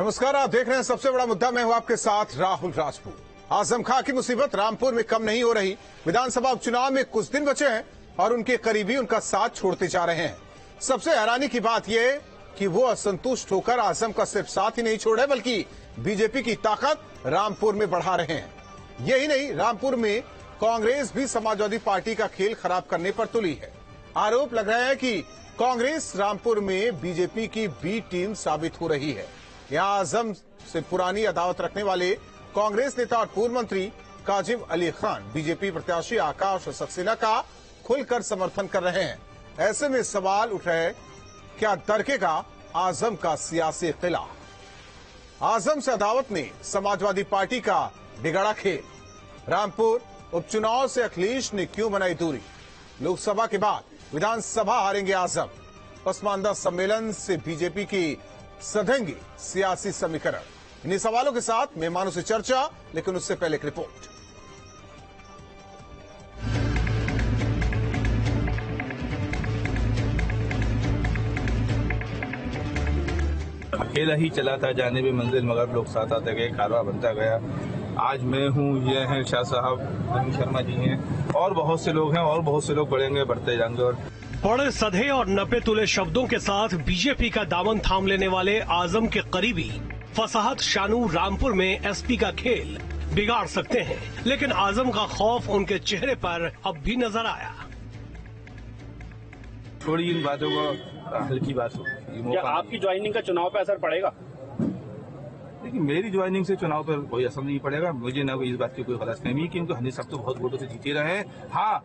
नमस्कार, आप देख रहे हैं सबसे बड़ा मुद्दा। मैं हूं आपके साथ राहुल राजपूत। आजम खां की मुसीबत रामपुर में कम नहीं हो रही। विधानसभा उपचुनाव में कुछ दिन बचे हैं और उनके करीबी उनका साथ छोड़ते जा रहे हैं। सबसे हैरानी की बात यह कि वो असंतुष्ट होकर आजम का सिर्फ साथ ही नहीं छोड़े बल्कि बीजेपी की ताकत रामपुर में बढ़ा रहे हैं। यही नहीं, रामपुर में कांग्रेस भी समाजवादी पार्टी का खेल खराब करने पर तुली है। आरोप लग रहा है कि कांग्रेस रामपुर में बीजेपी की बी टीम साबित हो रही है। यहां आजम से पुरानी अदावत रखने वाले कांग्रेस नेता और पूर्व मंत्री काजिम अली खान बीजेपी प्रत्याशी आकाश सक्सेना का खुलकर समर्थन कर रहे हैं। ऐसे में सवाल उठ रहे, क्या दरकेगा आजम का सियासी किला? आजम से अदावत ने समाजवादी पार्टी का बिगड़ा खेल। रामपुर उपचुनाव से अखिलेश ने क्यों बनाई दूरी? लोकसभा के बाद विधानसभा हारेंगे आजम। पसमानदा सम्मेलन से बीजेपी की सधेंगे सियासी समीकरण। इन्हीं सवालों के साथ मेहमानों से चर्चा, लेकिन उससे पहले एक रिपोर्ट। अकेला ही चला था जाने भी मंजिल, मगर लोग साथ आते गए, कारवां बनता गया। आज मैं हूँ, ये हैं शाह साहब, अनिल शर्मा जी हैं, और बहुत से लोग हैं, और बहुत से लोग बढ़ेंगे, बढ़ते जाएंगे। और बड़े सधे और नपे तुले शब्दों के साथ बीजेपी का दामन थाम लेने वाले आजम के करीबी फसाहत शानू रामपुर में एसपी का खेल बिगाड़ सकते हैं, लेकिन आजम का खौफ उनके चेहरे पर अब भी नजर आया। थोड़ी इन बातों को, हल्की बात हो। क्या आपकी ज्वाइनिंग का चुनाव पे असर पड़ेगा? देखिए, मेरी ज्वाइनिंग से चुनाव पर कोई असर नहीं पड़ेगा। मुझे ना इस बात की कोई गलतफहमी, क्योंकि हमने सब तो बहुत वोटों से जीते रहे हैं। हाँ,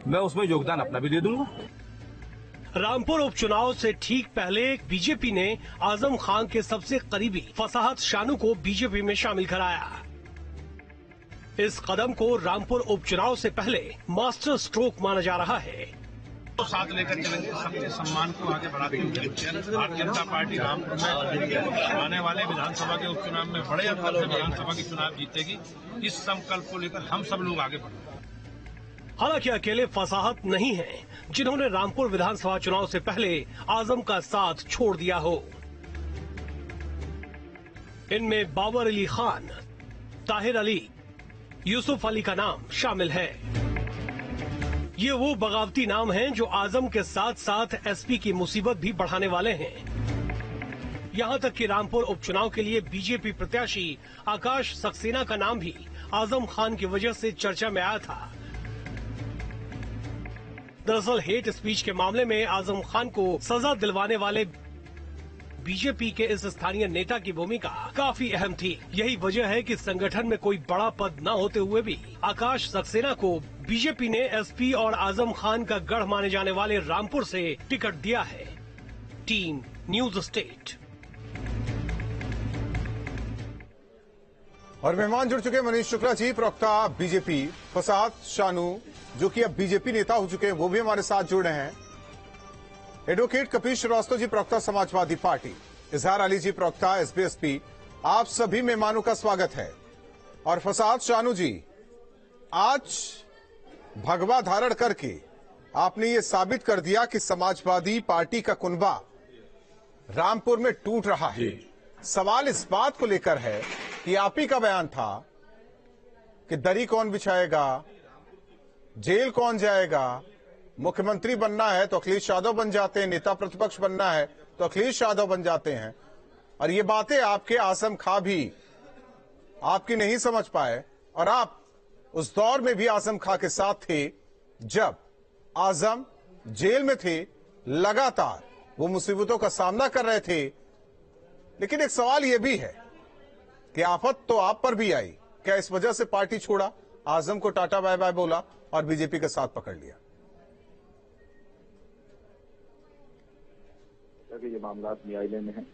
मैं उसमें योगदान अपना भी दे दूंगा। रामपुर उपचुनाव से ठीक पहले बीजेपी ने आजम खान के सबसे करीबी फसाहत शानू को बीजेपी में शामिल कराया। इस कदम को रामपुर उपचुनाव से पहले मास्टर स्ट्रोक माना जा रहा है। तो साथ लेकर चलेंगे, सबके सम्मान को आगे बढ़ाते हुए भारतीय जनता पार्टी रामपुर में आने वाले विधानसभा के उपचुनाव में बड़े अंतर से विधानसभा की चुनाव जीतेगी। इस संकल्प को लेकर हम सब लोग आगे बढ़ेंगे। हालांकि अकेले फसाहत नहीं है जिन्होंने रामपुर विधानसभा चुनाव से पहले आजम का साथ छोड़ दिया हो। इनमें बाबर अली खान, ताहिर अली, यूसुफ अली का नाम शामिल है। ये वो बगावती नाम हैं जो आजम के साथ साथ एसपी की मुसीबत भी बढ़ाने वाले हैं। यहां तक कि रामपुर उपचुनाव के लिए बीजेपी प्रत्याशी आकाश सक्सेना का नाम भी आजम खान की वजह से चर्चा में आया था। दरअसल हेट स्पीच के मामले में आजम खान को सजा दिलवाने वाले बीजेपी के इस स्थानीय नेता की भूमिका काफी अहम थी। यही वजह है कि संगठन में कोई बड़ा पद न होते हुए भी आकाश सक्सेना को बीजेपी ने एसपी और आजम खान का गढ़ माने जाने वाले रामपुर से टिकट दिया है। Team news state. और मेहमान जुड़ चुके मनीष शुक्ला जी, प्रवक्ता बीजेपी, फसाहत शानू जो कि अब बीजेपी नेता हो चुके हैं, वो भी हमारे साथ जुड़ रहे हैं। एडवोकेट कपिल श्रीवास्तव जी, प्रवक्ता समाजवादी पार्टी, इजहार अली जी, प्रवक्ता एसबीएसपी, आप सभी मेहमानों का स्वागत है। और फसाहत शानू जी, आज भगवा धारण करके आपने ये साबित कर दिया कि समाजवादी पार्टी का कुनबा रामपुर में टूट रहा है। सवाल इस बात को लेकर है कि आप ही का बयान था कि दरी कौन बिछाएगा, जेल कौन जाएगा, मुख्यमंत्री बनना है तो अखिलेश यादव बन जाते हैं, नेता प्रतिपक्ष बनना है तो अखिलेश यादव बन जाते हैं। और ये बातें आपके आजम खां भी आपकी नहीं समझ पाए। और आप उस दौर में भी आजम खां के साथ थे जब आजम जेल में थे, लगातार वो मुसीबतों का सामना कर रहे थे। लेकिन एक सवाल यह भी है कि आफत तो आप पर भी आई। क्या इस वजह से पार्टी छोड़ा, आजम को टाटा बाय बाय बोला और बीजेपी के साथ पकड़ लिया? ये मामला न्यायालय में है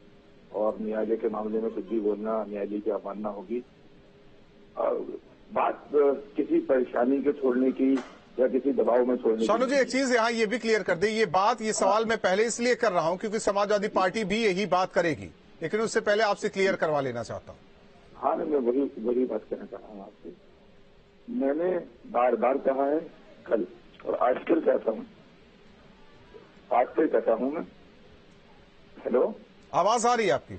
और न्यायालय के मामले में कुछ भी बोलना न्यायालय की अवमानना होगी। बात किसी परेशानी के छोड़ने की या किसी दबाव में छोड़ने की। शानू जी, एक चीज यहाँ ये भी क्लियर कर दे, ये सवाल मैं पहले इसलिए कर रहा हूँ क्योंकि समाजवादी पार्टी भी यही बात करेगी, लेकिन उससे पहले आपसे क्लियर करवा लेना चाहता हूँ। हाँ, मैं वही बात कहना चाह रहा हूँ आपसे। मैंने बार बार कहा है, कल और आजकल कहता हूँ, आजकल कहता हूँ मैं। हेलो, आवाज आ रही है आपकी?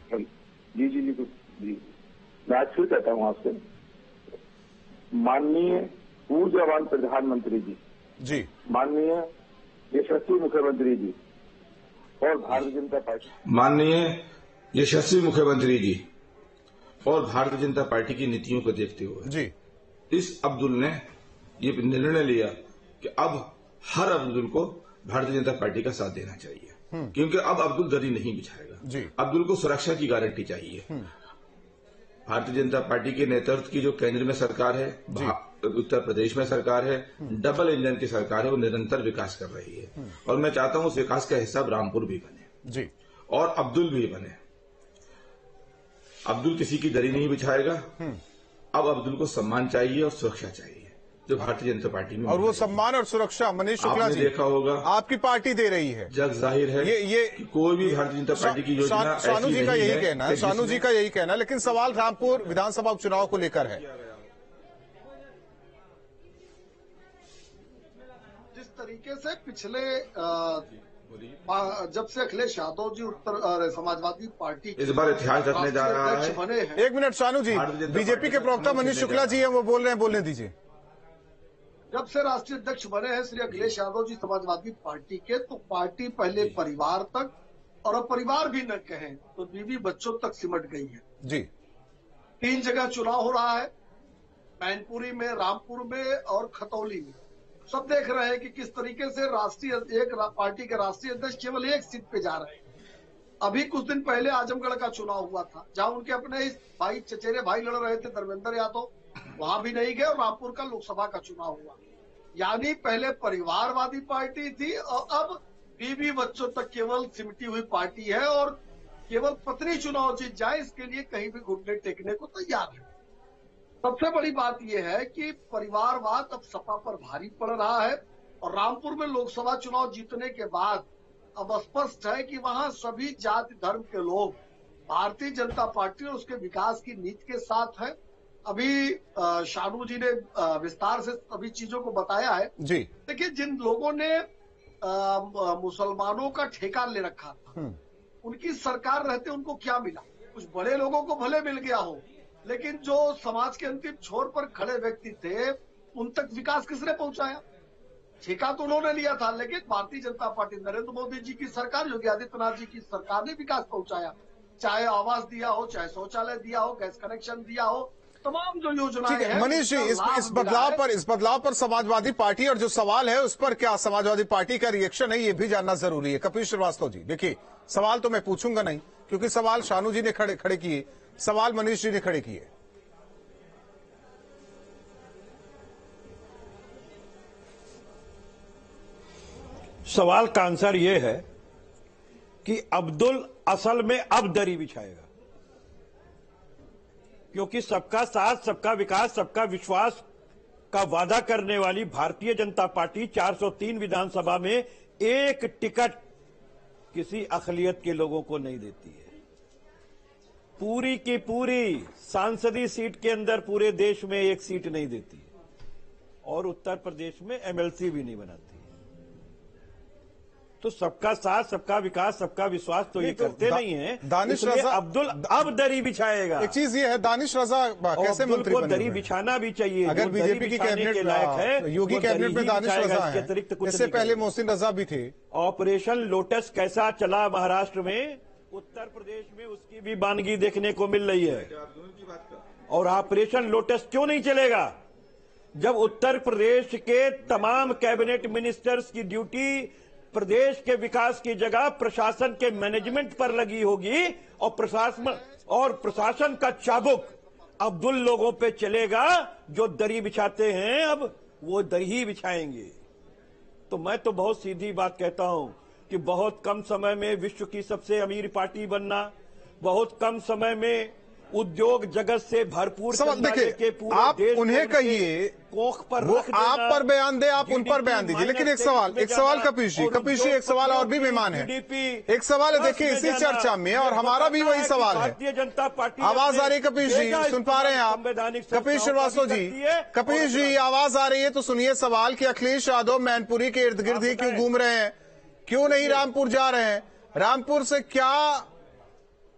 जी मैं आज फिर कहता हूँ आपसे, माननीय ऊर्जावान प्रधानमंत्री जी, माननीय यशस्वी मुख्यमंत्री जी और भारतीय जनता पार्टी, माननीय यशस्वी मुख्यमंत्री जी और भारतीय जनता पार्टी की नीतियों को देखते हुए इस अब्दुल ने ये निर्णय लिया कि अब हर अब्दुल को भारतीय जनता पार्टी का साथ देना चाहिए, क्योंकि अब अब्दुल दरी नहीं बिछाएगा। अब्दुल को सुरक्षा की गारंटी चाहिए। भारतीय जनता पार्टी के नेतृत्व की जो केंद्र में सरकार है, उत्तर प्रदेश में सरकार है, डबल इंजन की सरकार है, वो निरंतर विकास कर रही है और मैं चाहता हूं उस विकास का हिस्सा रामपुर भी बने और अब्दुल भी बने। अब्दुल किसी की दरी नहीं बिछाएगा। अब अब्दुल को सम्मान चाहिए और सुरक्षा चाहिए जो भारतीय जनता पार्टी में, और वो सम्मान और सुरक्षा मनीष शुक्ला जी देखा होगा आपकी पार्टी दे रही है। जग जाहिर है ये कोई भी भारतीय जनता पार्टी की योजना शानू जी का यही कहना है, शानू जी का यही कहना है। लेकिन सवाल रामपुर विधानसभा उपचुनाव को लेकर है। जिस तरीके से पिछले जब से अखिलेश यादव जी उत्तर समाजवादी पार्टी इस बार इतिहास रखने जा रहा है। बने हैं। एक मिनट शानू जी, बीजेपी के प्रवक्ता मनीष शुक्ला जी हैं, वो बोल रहे हैं, बोलने दीजिए। जब से राष्ट्रीय अध्यक्ष बने हैं श्री अखिलेश यादव जी समाजवादी पार्टी के, तो पार्टी पहले परिवार तक और अब परिवार भी न कहें तो बीवी बच्चों तक सिमट गई है जी। 3 जगह चुनाव हो रहा है, मैनपुरी में, रामपुर में और खतौली में। सब देख रहे हैं कि किस तरीके से एक पार्टी के राष्ट्रीय अध्यक्ष केवल एक सीट पे जा रहे हैं। अभी कुछ दिन पहले आजमगढ़ का चुनाव हुआ था, जहां उनके अपने ही भाई चचेरे भाई लड़ रहे थे, धर्मेंद्र यादव, वहां भी नहीं गए और रामपुर का लोकसभा का चुनाव हुआ। यानी पहले परिवारवादी पार्टी थी और अब बीवी बच्चों तक केवल सिमटी हुई पार्टी है और केवल पत्नी चुनाव जीत जाए इसके लिए कहीं भी घुटने टेकने को तैयार है। सबसे बड़ी बात यह है कि परिवारवाद अब सपा पर भारी पड़ रहा है और रामपुर में लोकसभा चुनाव जीतने के बाद अब स्पष्ट है कि वहां सभी जाति धर्म के लोग भारतीय जनता पार्टी और उसके विकास की नीति के साथ है। अभी शानू जी ने विस्तार से सभी चीजों को बताया है जी। देखिए, जिन लोगों ने मुसलमानों का ठेका ले रखा था, उनकी सरकार रहते उनको क्या मिला? कुछ बड़े लोगों को भले मिल गया हो, लेकिन जो समाज के अंतिम छोर पर खड़े व्यक्ति थे उन तक विकास किसने पहुंचाया? ठेका तो उन्होंने लिया था, लेकिन भारतीय जनता पार्टी, नरेंद्र मोदी जी की सरकार, योगी आदित्यनाथ जी की सरकार ने विकास पहुंचाया। चाहे आवास दिया हो, चाहे शौचालय दिया हो, गैस कनेक्शन दिया हो, तमाम जो योजनाएं हैं। मनीष जी, इस बदलाव पर समाजवादी पार्टी और जो सवाल है उस पर क्या समाजवादी पार्टी का रिएक्शन है, ये भी जानना जरूरी है। कपिल श्रीवास्तव जी, देखिए सवाल तो मैं पूछूंगा नहीं क्योंकि सवाल शानू जी ने खड़े किए, सवाल मनीष जी ने खड़े किए। सवाल का आंसर यह है कि अब्दुल असल में अब दरी बिछाएगा, क्योंकि सबका साथ, सबका विकास, सबका विश्वास का वादा करने वाली भारतीय जनता पार्टी 403 विधानसभा में एक टिकट किसी अक़लियत के लोगों को नहीं देती है। पूरी की पूरी सांसदीय सीट के अंदर पूरे देश में एक सीट नहीं देती है और उत्तर प्रदेश में एमएलसी भी नहीं बनाती। तो सबका साथ, सबका विकास, सबका विश्वास तो ये करते नहीं है। दानिश रजा अब्दुल अब दरी बिछाएगा। एक चीज ये है, दानिश रजा कैसे मंत्री बने? दरी बिछाना भी चाहिए। अगर बीजेपी की कैबिनेट लायक है, योगी कैबिनेट में दानिश रजा है, इससे पहले मोहसिन रजा भी थे। ऑपरेशन लोटस कैसा चला महाराष्ट्र में, उत्तर प्रदेश में उसकी भी वानगी देखने को मिल रही है। और ऑपरेशन लोटस क्यों नहीं चलेगा जब उत्तर प्रदेश के तमाम कैबिनेट मिनिस्टर्स की ड्यूटी प्रदेश के विकास की जगह प्रशासन के मैनेजमेंट पर लगी होगी और प्रशासन का चाबुक अब्दुल लोगों पे चलेगा जो दरी बिछाते हैं, अब वो दरी ही बिछाएंगे। तो मैं तो बहुत सीधी बात कहता हूं कि बहुत कम समय में विश्व की सबसे अमीर पार्टी बनना, बहुत कम समय में उद्योग जगत से भरपूर देखिए, आप उन्हें कहिए कोख पर वो आप पर बयान दे, आप उन पर बयान दीजिए। लेकिन एक सवाल कपिश जी, एक सवाल और भी मेहमान है। एक सवाल है, देखिए इसी चर्चा में, और हमारा भी वही सवाल है। भारतीय जनता पार्टी आवाज आ रही है कपिश जी, सुन पा रहे हैं आप? कपिल श्रीवास्तव जी, कपिश जी आवाज आ रही है तो सुनिए सवाल कि अखिलेश यादव मैनपुरी के इर्द गिर्द ही क्यों घूम रहे हैं, क्यों नहीं रामपुर जा रहे हैं? रामपुर से क्या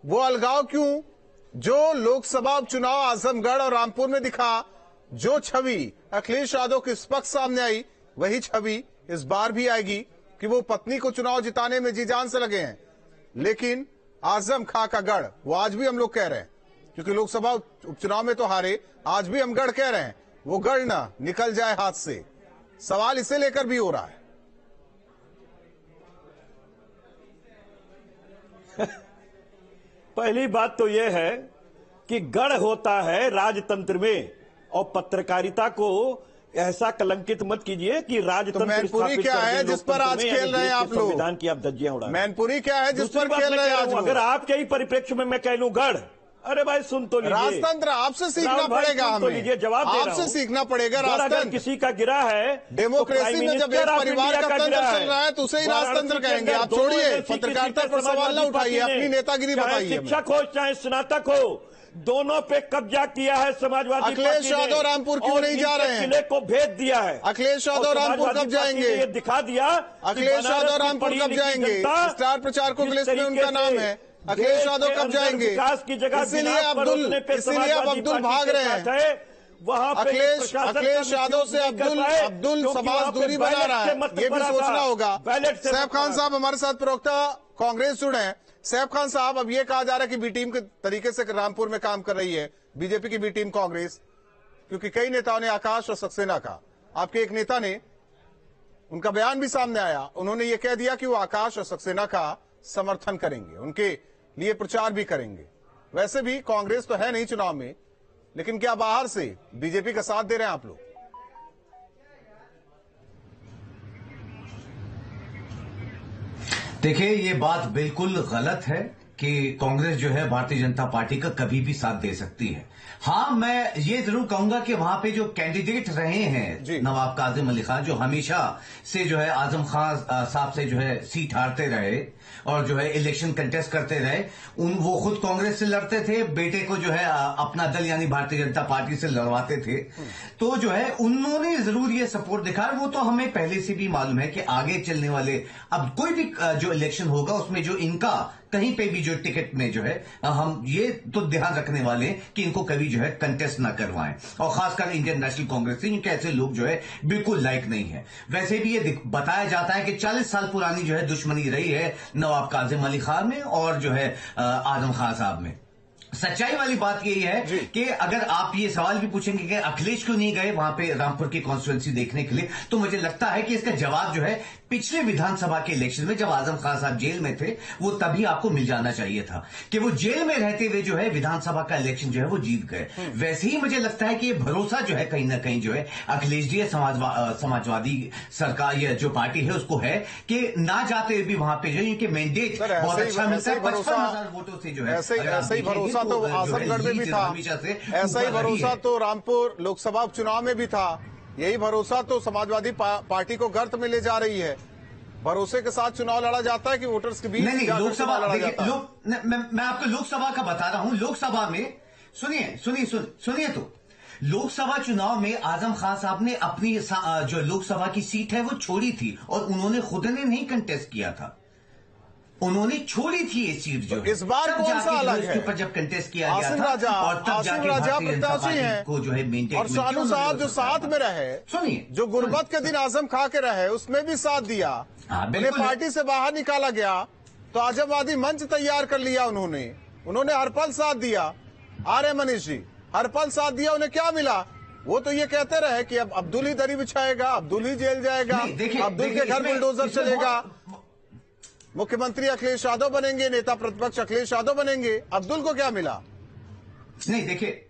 वो अलगाव क्यों? जो लोकसभा उपचुनाव आजमगढ़ और रामपुर में दिखा, जो छवि अखिलेश यादव के स्पष्ट सामने आई, वही छवि इस बार भी आएगी कि वो पत्नी को चुनाव जिताने में जी जान से लगे हैं। लेकिन आजम खां का गढ़, वो आज भी हम लोग कह रहे हैं, क्योंकि लोकसभा उपचुनाव में तो हारे, आज भी हम गढ़ कह रहे हैं, वो गढ़ ना निकल जाए हाथ से। सवाल इसे लेकर भी हो रहा है। पहली बात तो यह है कि गढ़ होता है राजतंत्र में, और पत्रकारिता को ऐसा कलंकित मत कीजिए कि राजतंत्र मैनपुरी क्या है जिस पर आज खेल रहे हैं आप लोग? संविधान की आप धज्जियां उड़ा। मैनपुरी क्या है जिस पर खेल रहे हैं आज? अगर आपके ही परिप्रेक्ष्य में मैं कह लूं गढ़, अरे भाई सुन तो लीजिए, राजतंत्र आपसे सीखना पड़ेगा, हमें जवाब आपसे सीखना पड़ेगा। राजतंत्र किसी का गिरा है, डेमोक्रेसी में जब एक परिवार का तंत्र चल रहा है तो उसे ही राजतंत्र कहेंगे। आप छोड़िए, पत्रकारिता पर सवाल न उठाइए, अपनी नेतागिरी बताइए। शिक्षक हो चाहे स्नातक हो, दोनों पे कब्जा किया है समाजवादी पार्टी ने। अखिलेश यादव रामपुर क्यों नहीं जा रहे हैं? किले को भेज दिया है। अखिलेश यादव रामपुर कब जाएंगे? ये दिखा दिया अखिलेश यादव रामपुर कब जाएंगे? स्टार प्रचारकों की लिस्ट में उनका नाम है। अखिलेश यादव कब जाएंगे? इसीलिए अब अब्दुल भाग रहे हैं। वहां अखिलेश यादव से अब्दुल समाज दूरी बना रहा है, ये भी सोचना होगा। सैफ खान साहब हमारे साथ प्रवक्ता कांग्रेस जुड़े हैं। सैफ खान साहब, अब ये कहा जा रहा है कि बी टीम के तरीके से रामपुर में काम कर रही है बीजेपी की बी टीम कांग्रेस, क्योंकि कई नेताओं ने आकाश और सक्सेना का, आपके एक नेता ने, उनका बयान भी सामने आया, उन्होंने ये कह दिया कि वो आकाश और सक्सेना का समर्थन करेंगे, उनके लिए प्रचार भी करेंगे। वैसे भी कांग्रेस तो है नहीं चुनाव में, लेकिन क्या बाहर से बीजेपी का साथ दे रहे हैं आप लोग? देखिए, ये बात बिल्कुल गलत है कि कांग्रेस जो है भारतीय जनता पार्टी का कभी भी साथ दे सकती है। हाँ, मैं ये जरूर कहूंगा कि वहां पे जो कैंडिडेट रहे हैं नवाब काजिम अली खान, जो हमेशा से जो है आजम खान साहब से जो है सीट हारते रहे और जो है इलेक्शन कंटेस्ट करते रहे, वो खुद कांग्रेस से लड़ते थे, बेटे को जो है अपना दल यानी भारतीय जनता पार्टी से लड़वाते थे, तो जो है उन्होंने जरूर ये सपोर्ट दिखाया। वो तो हमें पहले से भी मालूम है कि आगे चलने वाले अब कोई भी जो इलेक्शन होगा उसमें जो इनका कहीं पे भी जो टिकट में जो है हम ये तो ध्यान रखने वाले हैं कि इनको कभी जो है कंटेस्ट ना करवाएं, और खासकर इंडियन नेशनल कांग्रेस से, क्योंकि ऐसे लोग जो है बिल्कुल लायक नहीं है। वैसे भी ये बताया जाता है कि 40 साल पुरानी जो है दुश्मनी रही है नवाब काजिम अली खान में और जो है आजम खान साहब में। सच्चाई वाली बात यही है कि अगर आप ये सवाल भी पूछेंगे कि अखिलेश क्यों नहीं गए वहां पे रामपुर की कॉन्स्टिट्यूएंसी देखने के लिए, तो मुझे लगता है कि इसका जवाब जो है पिछले विधानसभा के इलेक्शन में जब आजम खान साहब जेल में थे, वो तभी आपको मिल जाना चाहिए था कि वो जेल में रहते हुए जो है विधानसभा का इलेक्शन जो है वो जीत गए। वैसे ही मुझे लगता है कि ये भरोसा जो है कहीं ना कहीं जो है अखिलेश जी समाजवादी सरकार या जो पार्टी है उसको है कि ना जाते हुए भी वहां पे जो इनके मैंडेट बहुत अच्छा मिलता है, 55,000 वोटों से जो है। ऐसा ही भरोसा तो आजमगढ़ में भी था, ऐसा ही भरोसा तो रामपुर लोकसभा उपचुनाव में भी था। यही भरोसा तो समाजवादी पार्टी को गर्त में ले जा रही है। भरोसे के साथ चुनाव लड़ा जाता है कि वोटर्स के बीच? नहीं, लोकसभा मैं आपको लोकसभा का बता रहा हूं। लोकसभा में सुनिए तो लोकसभा चुनाव में आजम खान साहब ने अपनी जो लोकसभा की सीट है वो छोड़ी थी, और उन्होंने खुद ने नहीं कंटेस्ट किया था, उन्होंने छोड़ी थी ये सीट। जो इस बार कौन सा अलग है? पर जब कंटेस्ट किया गया था और तब जाके प्रत्याशी हैं को जो है मेंटेन, और शानू साहब जो साथ में रहे, सुनिए, जो गुर्बत के दिन आजम खा के रहे उसमें भी साथ दिया, उन्हें पार्टी से बाहर निकाला गया तो आजमवादी मंच तैयार कर लिया उन्होंने हर पल साथ दिया। आर्य मनीष जी, हर पल साथ दिया, उन्हें क्या मिला? वो तो ये कहते रहे कि अब अब्दुल ही दरी बिछाएगा, अब्दुल ही जेल जाएगा, अब्दुल के घर बुलडोजर चलेगा, मुख्यमंत्री अखिलेश यादव बनेंगे, नेता प्रतिपक्ष अखिलेश यादव बनेंगे। अब्दुल को क्या मिला? नहीं, देखिए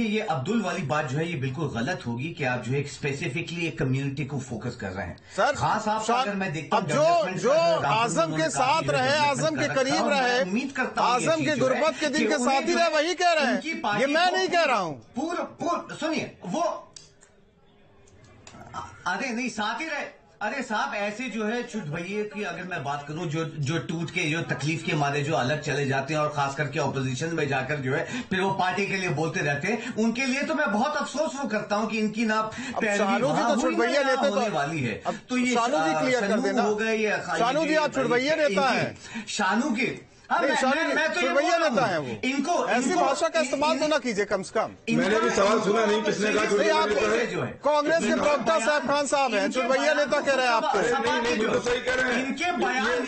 ये अब्दुल वाली बात जो है ये बिल्कुल गलत होगी कि आप जो है स्पेसिफिकली एक कम्युनिटी को फोकस कर रहे हैं। सर, खास आप अगर मैं देखता हूं जो आजम के साथ रहे, आजम के करीब रहे, उम्मीद करता हूं आजम के गुर्बत के दिन के साथ ही रहे, वही कह रहे हैं, ये मैं नहीं कह रहा हूं। पूरा सुनिए, वो अरे नहीं, साथ ही रहे, अरे साहब ऐसे जो है छुट भैया की अगर मैं बात करूं जो टूट के जो तकलीफ के मारे जो अलग चले जाते हैं और खास करके ऑपोजिशन में जाकर जो है फिर वो पार्टी के लिए बोलते रहते हैं, उनके लिए तो मैं बहुत अफसोस करता हूं कि इनकी ना होने वाली है। तो ये शानू जी क्लियर कर देना हो गए, ये शानू जी आप छुटभैया नेता है, शानू के मैं तो छुटभैया नेता है वो, इनको ऐसी भाषा का इस्तेमाल तो ना कीजिए कम से कम। मैंने भी सवाल सुना नहीं, किसने कहा छुटभैया नेता है? कांग्रेस के प्रवक्ता साहब खान साहब हैं, छुटभैया नेता कह रहे हैं आपको। सही कह रहे हैं। इनके बयान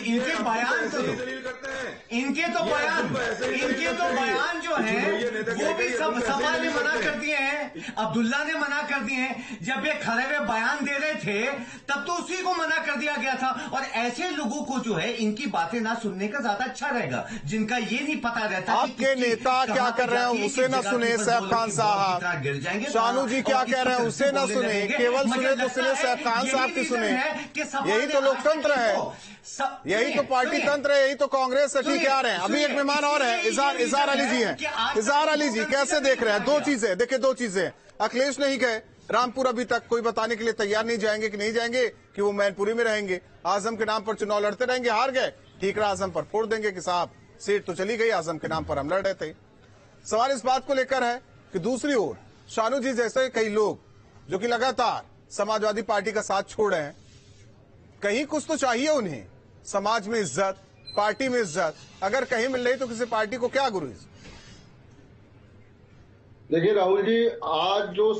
जो है वो भी सब सपा ने मना कर दिए हैं, अब्दुल्ला ने मना कर दिए हैं। जब ये खड़े हुए बयान दे रहे थे तब तो उसी को मना कर दिया गया था। और ऐसे लोगों को जो है इनकी बातें ना सुनने का ज्यादा अच्छा रहेगा, जिनका ये नहीं पता रहता आपके नेता क्या कर रहे हैं उसे ना सुने सैफ खान साहब, गिर जाएंगे। शानू जी क्या कह रहे हैं उसे ना सुने, केवल सुने तो सुने सैफ खान साहब की सुने। यही तो लोकतंत्र है, यही तो पार्टी तंत्र है, यही तो कांग्रेस है। ठीक है, आ रहे हैं अभी एक मेहमान और है, इजहार अली जी हैं। इजहार अली जी कैसे देख रहे हैं? दो चीजें देखिए, दो चीजें। अखिलेश नहीं गए रामपुर, अभी तक कोई बताने के लिए तैयार नहीं, जाएंगे कि नहीं जाएंगे, कि वो मैनपुरी में रहेंगे, आजम के नाम पर चुनाव लड़ते रहेंगे, हार गए ठीक रहा, आजम पर फोड़ देंगे कि साहब सीट तो चली गई, आजम के नाम पर हम लड़ रहे थे। सवाल इस बात को लेकर है कि दूसरी ओर शानू जी जैसे कई लोग जो कि लगातार समाजवादी पार्टी का साथ छोड़ रहे हैं, कहीं कुछ तो चाहिए उन्हें, समाज में इज्जत, पार्टी में इज्जत, अगर कहीं मिल रही तो किसी पार्टी को क्या गुरेज? देखिए राहुल जी, आज जो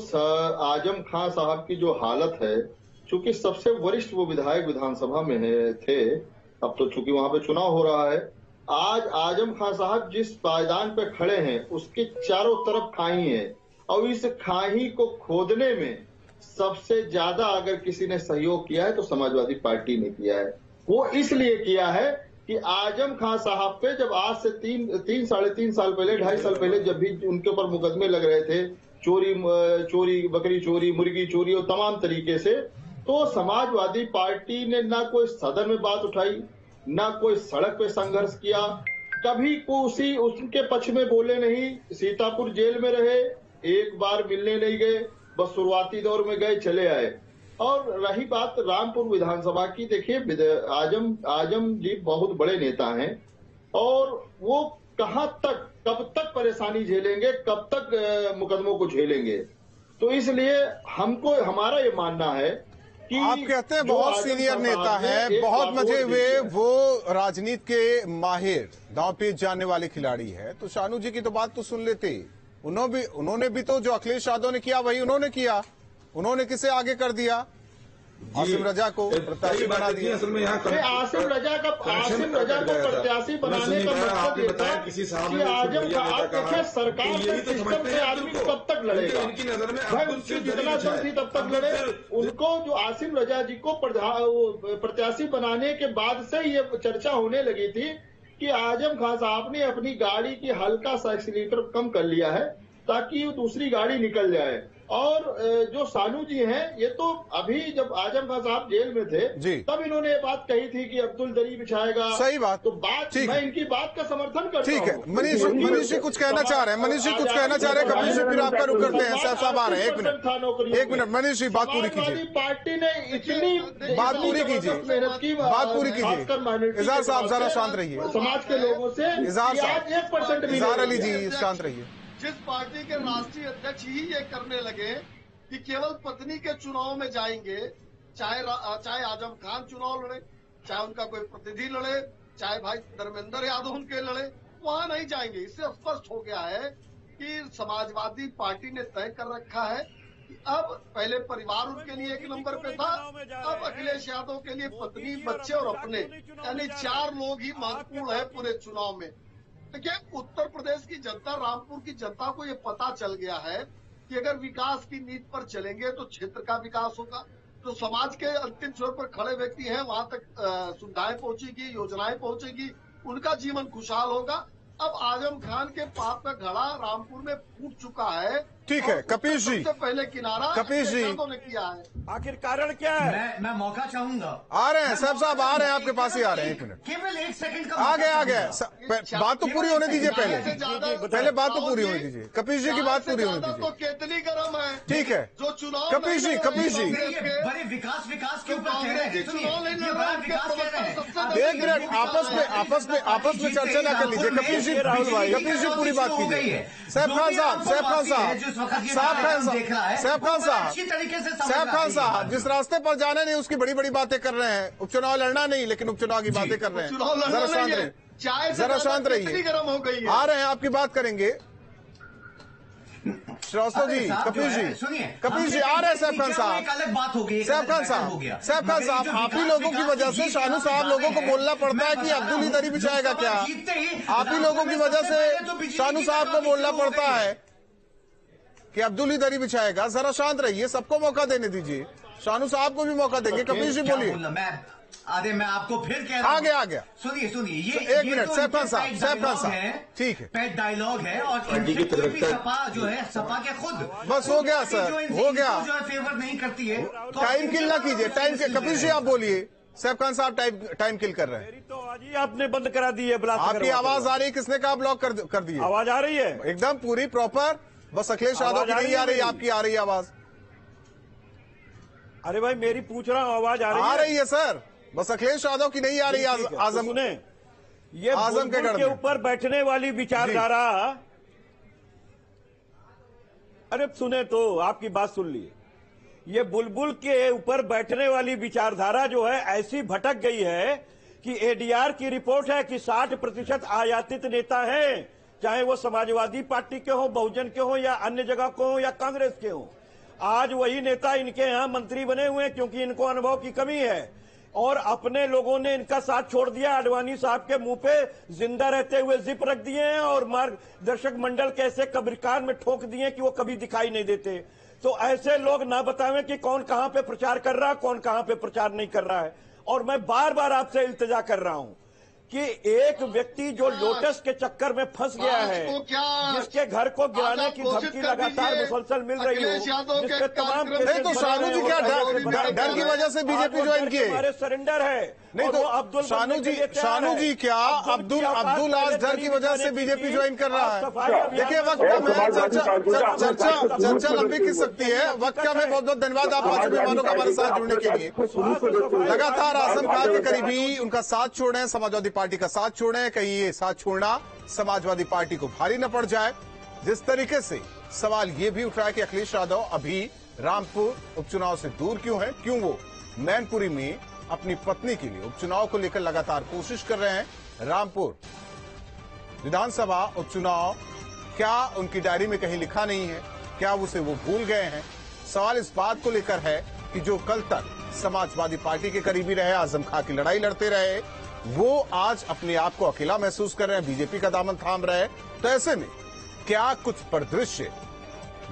आजम खान साहब की जो हालत है, चूंकि सबसे वरिष्ठ वो विधायक विधानसभा में थे, अब तो चूंकि वहां पे चुनाव हो रहा है, आज आजम खान साहब जिस पायदान पे खड़े हैं उसके चारों तरफ खाई है, और इस खाई को खोदने में सबसे ज्यादा अगर किसी ने सहयोग किया है तो समाजवादी पार्टी ने किया है। वो इसलिए किया है कि आजम खान साहब पे जब आज से तीन साढ़े तीन साल पहले, 2.5 साल पहले जब भी उनके ऊपर मुकदमे लग रहे थे, चोरी, बकरी चोरी, मुर्गी चोरी और तमाम तरीके से, तो समाजवादी पार्टी ने ना कोई सदन में बात उठाई, ना कोई सड़क पे संघर्ष किया, कभी को उसके पक्ष में बोले नहीं। सीतापुर जेल में रहे, एक बार मिलने नहीं गए, बस शुरुआती दौर में गए, चले आए। और रही बात रामपुर विधानसभा की, देखिए आजम जी बहुत बड़े नेता हैं, और वो कहां तक, कब तक परेशानी झेलेंगे, कब तक मुकदमों को झेलेंगे। तो इसलिए हमको, हमारा ये मानना है कि आप कहते हैं बहुत सीनियर नेता है, बहुत मजे हुए, वो राजनीति के माहिर, दांव पेच जानने वाले खिलाड़ी है, तो शानू जी की तो बात तो सुन लेते। उन्होंने भी तो जो अखिलेश यादव ने किया वही उन्होंने किया। उन्होंने किसे आगे कर दिया? आसिम रजा को प्रत्याशी बना दिया। असल में यहाँ आसिम रजा को प्रत्याशी बनाने का मकसद ये था कि आजम का, आप देखिए सरकार के सिस्टम से आदमी कब तक लड़ेगा, भाई उसकी जितना दम थी तब तक लड़े। उनको जो आसिम रजा जी को प्रत्याशी बनाने के बाद से ये चर्चा होने लगी थी कि आजम खान साहब ने अपनी गाड़ी की हल्का सा एक्सीलेटर कम कर लिया है ताकि वो दूसरी गाड़ी निकल जाए। और जो शानू जी हैं, ये तो अभी जब आजम खान साहब जेल में थे तब इन्होंने ये बात कही थी कि अब्दुल दरी बिछाएगा। सही बात, तो मैं इनकी बात का समर्थन करता हूं। ठीक है, मनीष जी कुछ कहना चाह रहे हैं, मनीष जी कुछ कहना चाह रहे हैं, कपिल जी फिर आपका रुक करते हैं। साहब आ रहे हैं, एक मिनट मनीष जी बात पूरी कीजिए। पार्टी ने इतनी बात पूरी कीजिए, मेहनत की, बात पूरी कीजिए। इजहार साहब जरा शांत रहिए, समाज के लोगों से। इजहार साहब, 1% इजहार अली जी शांत रहिए। जिस पार्टी के राष्ट्रीय अध्यक्ष ही ये करने लगे कि केवल पत्नी के चुनाव में जाएंगे, चाहे आजम खान चुनाव लड़े, चाहे उनका कोई प्रतिनिधि लड़े, चाहे भाई धर्मेंद्र यादव उनके लड़े, वहां नहीं जाएंगे। इससे स्पष्ट हो गया है कि समाजवादी पार्टी ने तय कर रखा है कि अब पहले परिवार उनके लिए एक नंबर पे था, अब अखिलेश यादव के लिए पत्नी, बच्चे और अपने, यानी 4 लोग ही महत्वपूर्ण है पूरे चुनाव में। देखिए, उत्तर प्रदेश की जनता, रामपुर की जनता को ये पता चल गया है कि अगर विकास की नीति पर चलेंगे तो क्षेत्र का विकास होगा, जो समाज के अंतिम छोर पर खड़े व्यक्ति हैं वहां तक सुविधाएं पहुंचेगी, योजनाएं पहुंचेगी, उनका जीवन खुशहाल होगा। अब आजम खान के पाप का घड़ा रामपुर में फूट चुका है, ठीक है कपीश जी, सबसे पहले किनारा कपीश जी ने किया है। आखिर कारण क्या है? मैं मौका चाहूंगा। आ रहे हैं साहब आ रहे हैं, आपके पास ही आ रहे हैं। 1 मिनट, केवल 1 सेकंड का आ गए। बात तो पूरी होने दीजिए, पहले बात तो पूरी होने दीजिए। कपीश जी की बात पूरी होने दीजिए। तो कितनी गर्म है, ठीक है जो चुनाव कपीश जी बड़े विकास के ऊपर कह रहे हैं। सुनिए, ये बड़ा विकास कह रहे हैं। 1 मिनट, आपस में चर्चा ना कर लीजिए। कपीश जी, राहुल भाई, कपीश जी पूरी बात कीजिए। सैफ खान साहब, जिस रास्ते पर जाने नहीं उसकी बड़ी बड़ी बातें कर रहे हैं। उपचुनाव लड़ना नहीं, लेकिन उपचुनाव की बातें कर रहे हैं। जरा शांत रहिए, जरा शांत रहिए। गर्म हो गई है। आ रहे हैं, आपकी बात करेंगे। श्रीवास्तव जी, कपीश जी, सुनिए, कपीश जी आ रहे हैं। सैफ खान साहब, एक अलग बात होगी। सैफ खान साहब, आप ही लोगों की वजह से शानू साहब लोगों को बोलना पड़ता है कि अब्दुल ही दरी बिछाएगा क्या? आप ही लोगों की वजह से शानू साहब को बोलना पड़ता है कि अब्दुल ही दरी बिछाएगा। जरा शांत रहिए, सबको मौका देने दीजिए। शानू साहब को भी मौका देंगे। कपीश जी बोलिए। अरे मैं आपको फिर कह रहा हूं। आ गया। सुनिए, ये 1 मिनट, सैफ खान साहब, ठीक है, पेट डायलॉग है और सपा जो है, सपा के खुद बस हो गया सर, हो गया। जो है फेवर नहीं करती है। टाइम किल ना कीजिए, टाइम किल। कपीश जी आप बोलिए। सैफ खान साहब टाइम किल कर रहे हैं। तो आज ही आपने बंद करा दी है। आपकी आवाज आ रही है, किसने कहा ब्लॉक कर दी? आवाज आ रही है एकदम पूरी प्रॉपर। बस अखिलेश यादव की नहीं आ रही, आपकी आ रही है आवाज। अरे भाई मेरी पूछ रहा हूँ, आवाज आ रही है सर। बस अखिलेश यादव की नहीं आ रही। आजम ने ये आजम के ऊपर बैठने वाली विचारधारा। अरे सुने तो आपकी बात सुन ली। ये बुलबुल के ऊपर बैठने वाली विचारधारा जो है ऐसी भटक गई है कि एडीआर की रिपोर्ट है कि 60% आयातित नेता हैं, चाहे वो समाजवादी पार्टी के हो, बहुजन के हो, या अन्य जगह को हो, या कांग्रेस के हो। आज वही नेता इनके यहां मंत्री बने हुए हैं क्योंकि इनको अनुभव की कमी है और अपने लोगों ने इनका साथ छोड़ दिया। आडवाणी साहब के मुंह पे जिंदा रहते हुए जिप रख दिए हैं और मार्गदर्शक मंडल के ऐसे कब्रिस्तान में ठोक दिए कि वो कभी दिखाई नहीं देते। तो ऐसे लोग ना बतावें कि कौन कहां पे प्रचार कर रहा है, कौन कहां पे प्रचार नहीं कर रहा है। और मैं बार बार आपसे इल्तिजा कर रहा हूं कि एक व्यक्ति जो लोटस के चक्कर में फंस गया है, जिसके घर को गिराने की धमकी लगातार मुसलसल मिल रही हो, जिसके तमाम नहीं तो शानू जी क्या डर की वजह से बीजेपी ज्वाइन किए? हमारे सरेंडर है। नहीं तो अब्दुल शानू जी क्या अब्दुल आज डर की वजह से बीजेपी ज्वाइन कर रहा है? देखिए वक्त कम है, चर्चा लंबी खिंच सकती है। वक्त कम है। बहुत बहुत धन्यवाद आप पांचों मेहमानों का हमारे साथ जुड़ने के लिए। लगातार आजम खान के करीबी उनका साथ छोड़ रहे हैं, समाजवादी पार्टी का साथ छोड़ रहे हैं। कहीं ये साथ छोड़ना समाजवादी पार्टी को भारी न पड़ जाए। जिस तरीके से सवाल ये भी उठ रहा है कि अखिलेश यादव अभी रामपुर उपचुनाव से दूर क्यों है, क्यों वो मैनपुरी में अपनी पत्नी के लिए उपचुनाव को लेकर लगातार कोशिश कर रहे हैं। रामपुर विधानसभा उपचुनाव क्या उनकी डायरी में कहीं लिखा नहीं है? क्या उसे वो भूल गए हैं? सवाल इस बात को लेकर है कि जो कल तक समाजवादी पार्टी के करीबी रहे, आजम खां की लड़ाई लड़ते रहे, वो आज अपने आप को अकेला महसूस कर रहे हैं, बीजेपी का दामन थाम रहे। तो ऐसे में क्या कुछ परिदृश्य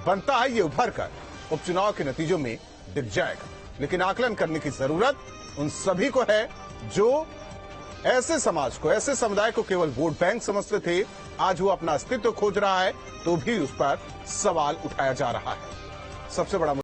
बनता है, ये उभर कर उपचुनाव के नतीजों में दिख जाएगा। लेकिन आकलन करने की जरूरत उन सभी को है जो ऐसे समाज को, ऐसे समुदाय को केवल वोट बैंक समझते थे। आज वो अपना अस्तित्व खोज रहा है तो भी उस पर सवाल उठाया जा रहा है। सबसे बड़ा